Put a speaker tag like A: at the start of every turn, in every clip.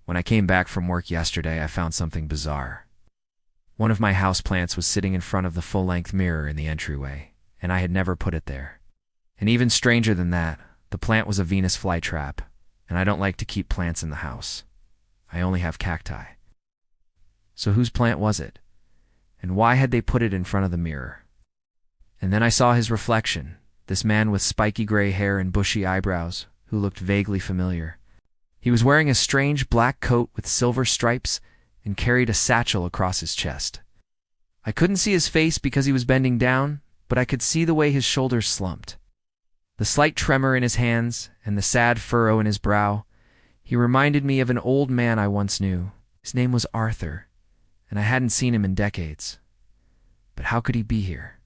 A: When I came back from work yesterday, I found something bizarre. One of my houseplants was sitting in front of the full-length mirror in the entryway, and I had never put it there. And even stranger than that, the plant was a Venus flytrap, and I don't like to keep plants in the house. I only have cacti. So whose plant was it? And why had they put it in front of the mirror? And then I saw his reflection, this man with spiky gray hair and bushy eyebrows, who looked vaguely familiar. He was wearing a strange black coat with silver stripes and carried a satchel across his chest. I couldn't see his face because he was bending down, but I could see the way his shoulders slumped. The slight tremor in his hands and the sad furrow in his brow. He reminded me of an old man I once knew. His name was Arthur, and I hadn't seen him in decades. But how could he be here?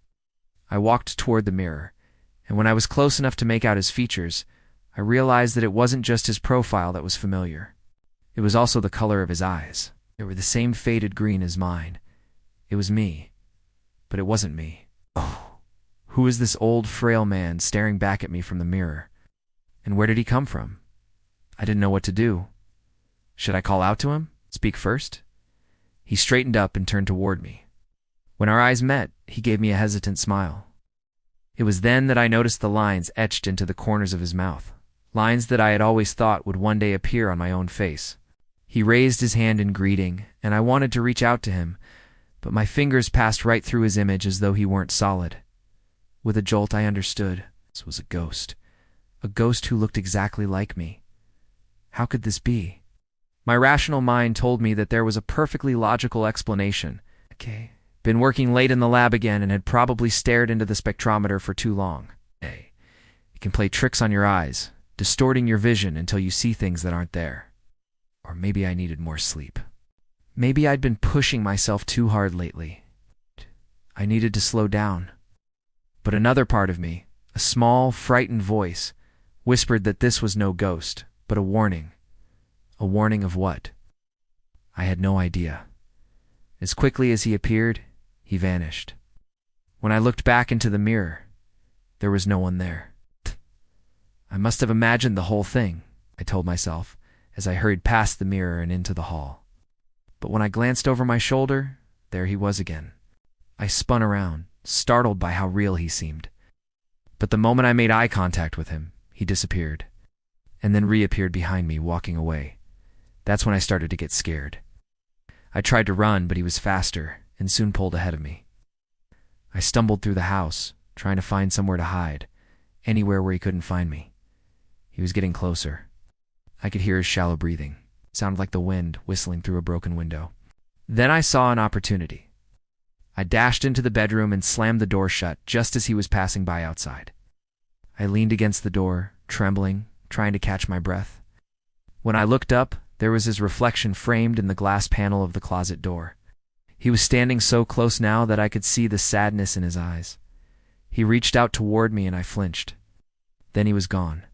A: I walked toward the mirror, and when I was close enough to make out his features, I realized that it wasn't just his profile that was familiar. It was also the color of his eyes. They were the same faded green as mine. It was me, but it wasn't me. Oh, who is this old, frail man staring back at me from the mirror? And where did he come from? I didn't know what to do. Should I call out to him? Speak first? He straightened up and turned toward me. When our eyes met, he gave me a hesitant smile. It was then that I noticed the lines etched into the corners of his mouth, lines that I had always thought would one day appear on my own face. He raised his hand in greeting, and I wanted to reach out to him, but my fingers passed right through his image as though he weren't solid. With a jolt, I understood. This was a ghost who looked exactly like me. How could this be? My rational mind told me that there was a perfectly logical explanation. Been working late in the lab again and had probably stared into the spectrometer for too long. It can play tricks on your eyes, distorting your vision until you see things that aren't there. Or maybe I needed more sleep. Maybe I'd been pushing myself too hard lately. I needed to slow down. But another part of me, a small, frightened voice, whispered that this was no ghost, but a warning. A warning of what? I had no idea. As quickly as he appeared, he vanished. When I looked back into the mirror, there was no one there. I must have imagined the whole thing, I told myself, as I hurried past the mirror and into the hall. But when I glanced over my shoulder, there he was again. I spun around, startled by how real he seemed. But the moment I made eye contact with him, he disappeared, and then reappeared behind me, walking away. That's when I started to get scared. I tried to run, but he was faster, and soon pulled ahead of me. I stumbled through the house, trying to find somewhere to hide, anywhere where he couldn't find me. He was getting closer. I could hear his shallow breathing. It sounded like the wind whistling through a broken window. Then I saw an opportunity. I dashed into the bedroom and slammed the door shut just as he was passing by outside. I leaned against the door, trembling, trying to catch my breath. When I looked up, there was his reflection framed in the glass panel of the closet door. He was standing so close now that I could see the sadness in his eyes. He reached out toward me and I flinched. Then he was gone.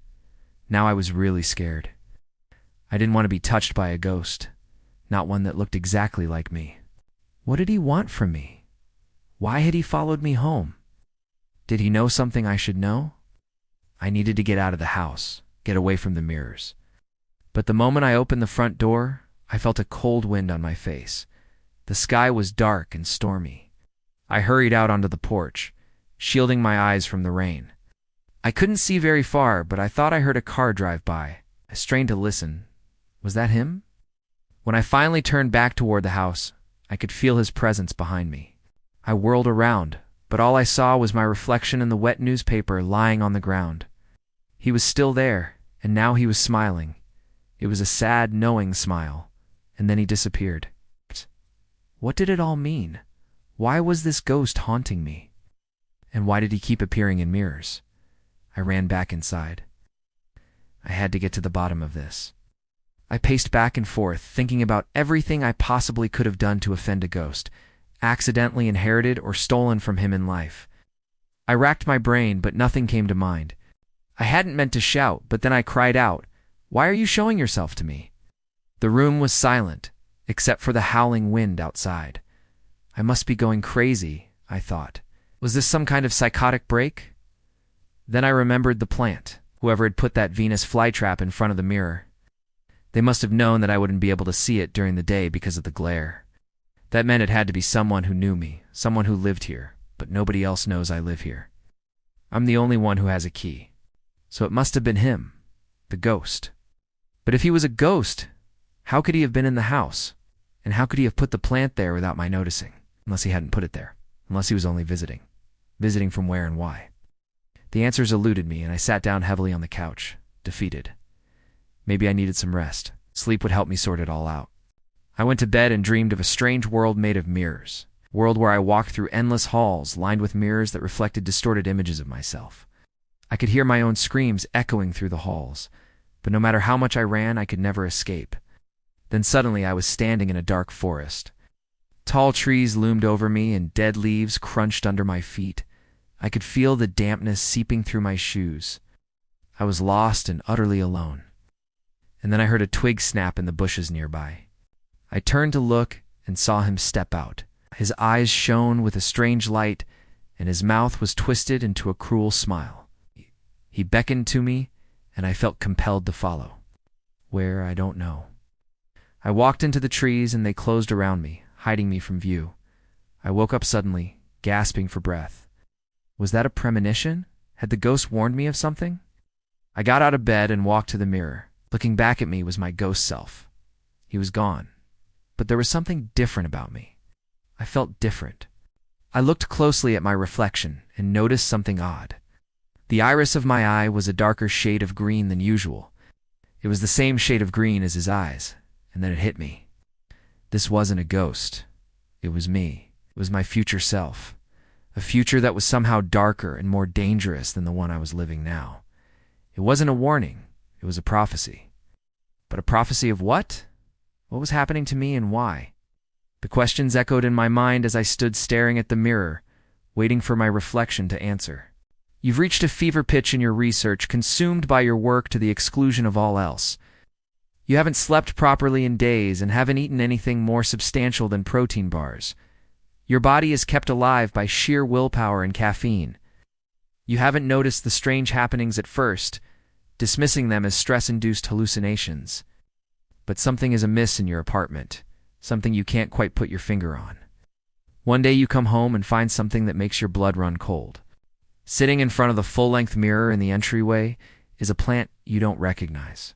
A: Now I was really scared. I didn't want to be touched by a ghost, not one that looked exactly like me. What did he want from me? Why had he followed me home? Did he know something I should know? I needed to get out of the house, get away from the mirrors. But the moment I opened the front door, I felt a cold wind on my face. The sky was dark and stormy. I hurried out onto the porch, shielding my eyes from the rain. I couldn't see very far, but I thought I heard a car drive by. I strained to listen. Was that him? When I finally turned back toward the house, I could feel his presence behind me. I whirled around, but all I saw was my reflection in the wet newspaper lying on the ground. He was still there, and now he was smiling. It was a sad, knowing smile, and then he disappeared. What did it all mean? Why was this ghost haunting me? And why did he keep appearing in mirrors? I ran back inside. I had to get to the bottom of this. I paced back and forth, thinking about everything I possibly could have done to offend a ghost, accidentally inherited or stolen from him in life. I racked my brain, but nothing came to mind. I hadn't meant to shout, but then I cried out, "Why are you showing yourself to me?" The room was silent, except for the howling wind outside. I must be going crazy, I thought. Was this some kind of psychotic break? Then I remembered the plant, whoever had put that Venus flytrap in front of the mirror. They must have known that I wouldn't be able to see it during the day because of the glare. That meant it had to be someone who knew me, someone who lived here, but nobody else knows I live here. I'm the only one who has a key. So it must have been him, the ghost. But if he was a ghost, how could he have been in the house? And how could he have put the plant there without my noticing? Unless he hadn't put it there. Unless he was only visiting. Visiting from where and why? The answers eluded me, and I sat down heavily on the couch, defeated. Maybe I needed some rest. Sleep would help me sort it all out. I went to bed and dreamed of a strange world made of mirrors. A world where I walked through endless halls lined with mirrors that reflected distorted images of myself. I could hear my own screams echoing through the halls, but no matter how much I ran, I could never escape. Then suddenly I was standing in a dark forest. Tall trees loomed over me and dead leaves crunched under my feet. I could feel the dampness seeping through my shoes. I was lost and utterly alone. And then I heard a twig snap in the bushes nearby. I turned to look and saw him step out. His eyes shone with a strange light, and his mouth was twisted into a cruel smile. He beckoned to me, and I felt compelled to follow. Where, I don't know. I walked into the trees, and they closed around me, hiding me from view. I woke up suddenly, gasping for breath. Was that a premonition? Had the ghost warned me of something? I got out of bed and walked to the mirror. Looking back at me was my ghost self. He was gone. But there was something different about me. I felt different. I looked closely at my reflection and noticed something odd. The iris of my eye was a darker shade of green than usual. It was the same shade of green as his eyes, and then it hit me. This wasn't a ghost. It was me. It was my future self. A future that was somehow darker and more dangerous than the one I was living now. It wasn't a warning. It was a prophecy. But a prophecy of what? What was happening to me and why? The questions echoed in my mind as I stood staring at the mirror, waiting for my reflection to answer. You've reached a fever pitch in your research, consumed by your work to the exclusion of all else. You haven't slept properly in days and haven't eaten anything more substantial than protein bars. Your body is kept alive by sheer willpower and caffeine. You haven't noticed the strange happenings at first, dismissing them as stress-induced hallucinations. But something is amiss in your apartment, something you can't quite put your finger on. One day you come home and find something that makes your blood run cold. Sitting in front of the full-length mirror in the entryway is a plant you don't recognize.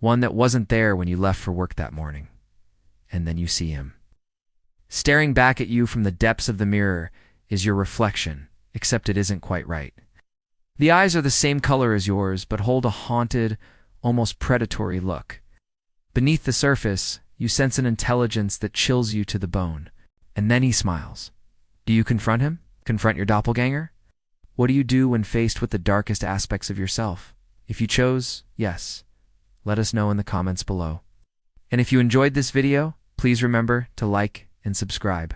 A: One that wasn't there when you left for work that morning. And then you see him. Staring back at you from the depths of the mirror is your reflection, except it isn't quite right. The eyes are the same color as yours, but hold a haunted, almost predatory look. Beneath the surface, you sense an intelligence that chills you to the bone. And then he smiles. Do you confront him? Confront your doppelganger? What do you do when faced with the darkest aspects of yourself? If you chose yes, let us know in the comments below. And if you enjoyed this video, please remember to like and subscribe.